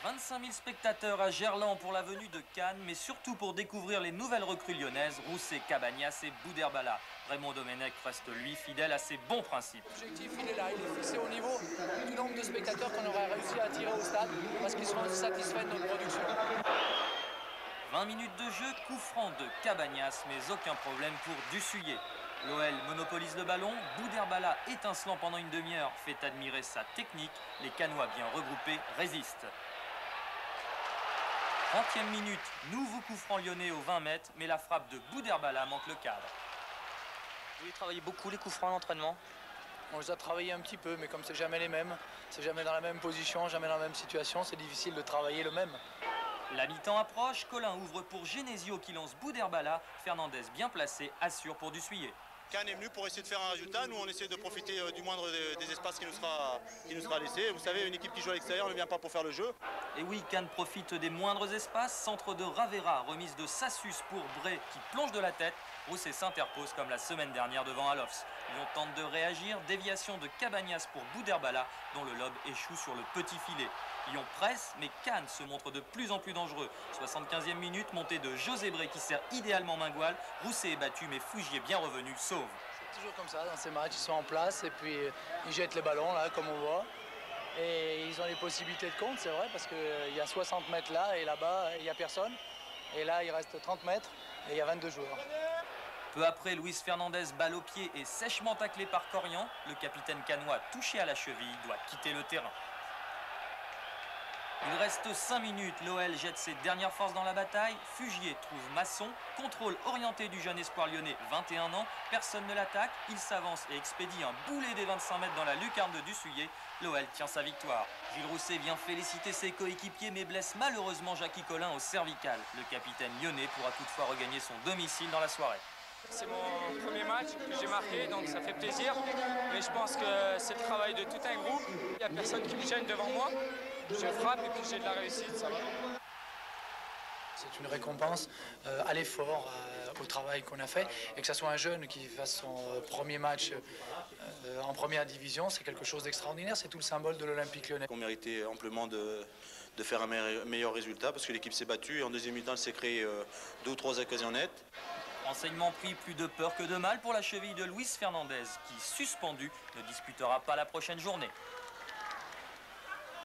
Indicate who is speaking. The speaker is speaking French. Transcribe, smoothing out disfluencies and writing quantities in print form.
Speaker 1: 25 000 spectateurs à Gerland pour la venue de Cannes, mais surtout pour découvrir les nouvelles recrues lyonnaises, Rousset, Cabagnas et Bouderbala. Raymond Domenech reste lui fidèle à ses bons principes.
Speaker 2: L'objectif, il est là, il est fixé au niveau du nombre de spectateurs qu'on aurait réussi à attirer au stade, parce qu'ils seront satisfaits de notre production.
Speaker 1: 20 minutes de jeu, coup franc de Cabagnas, mais aucun problème pour Dussuyer. L'OL monopolise le ballon, Bouderbala étincelant pendant une demi-heure fait admirer sa technique, les Cannois bien regroupés résistent. 30e minute, nouveau coup franc lyonnais aux 20 mètres, mais la frappe de Bouderbala manque le cadre.
Speaker 3: Vous travaillez beaucoup les coups francs à l'entraînement?
Speaker 2: On les a travaillés un petit peu, mais comme c'est jamais les mêmes, c'est jamais dans la même position, jamais dans la même situation, c'est difficile de travailler le même.
Speaker 1: La mi-temps approche, Collin ouvre pour Genesio qui lance Bouderbala, Fernandez bien placé assure pour Dussuyer.
Speaker 4: Cannes est venu pour essayer de faire un résultat, nous on essaie de profiter du moindre des espaces qui nous sera laissé. Vous savez, une équipe qui joue à l'extérieur ne vient pas pour faire le jeu.
Speaker 1: Et oui, Cannes profite des moindres espaces, centre de Ravera, remise de Sassus pour Bray qui plonge de la tête, Rousset s'interpose comme la semaine dernière devant Alofs. Lyon tente de réagir, déviation de Cabagnas pour Bouderbala dont le lob échoue sur le petit filet. Lyon presse, mais Cannes se montre de plus en plus dangereux. 75e minute, montée de José Bray qui sert idéalement Mingual. Rousset est battu, mais Fougier bien revenu sauve.
Speaker 2: C'est toujours comme ça, dans ces matchs, ils sont en place et puis ils jettent les ballons, là, comme on voit. Et ils ont les possibilités de compte, c'est vrai, parce qu'il y a 60 mètres là et là-bas, il n'y a personne. Et là, il reste 30 mètres et il y a 22 joueurs.
Speaker 1: Peu après, Luis Fernandez balle au pied et sèchement taclé par Corian. Le capitaine cannois, touché à la cheville, doit quitter le terrain. Il reste 5 minutes, l'OL jette ses dernières forces dans la bataille, Fougier trouve Masson, contrôle orienté du jeune espoir lyonnais, 21 ans, personne ne l'attaque, il s'avance et expédie un boulet des 25 mètres dans la lucarne de Dussuyer, l'OL tient sa victoire. Gilles Rousset vient féliciter ses coéquipiers mais blesse malheureusement Jackie Collin au cervical. Le capitaine lyonnais pourra toutefois regagner son domicile dans la soirée.
Speaker 5: C'est mon premier match que j'ai marqué, donc ça fait plaisir. Mais je pense que c'est le travail de tout un groupe. Il n'y a personne qui me gêne devant moi. Je frappe et puis j'ai de la réussite, ça va.
Speaker 2: C'est une récompense à l'effort, au travail qu'on a fait. Et que ce soit un jeune qui fasse son premier match en première division, c'est quelque chose d'extraordinaire. C'est tout le symbole de l'Olympique lyonnais.
Speaker 4: On méritait amplement de faire un meilleur résultat parce que l'équipe s'est battue. Et en deuxième mi-temps, elle s'est créée 2 ou 3 occasions nettes.
Speaker 1: Renseignement pris, plus de peur que de mal pour la cheville de Luis Fernandez qui, suspendu, ne disputera pas la prochaine journée.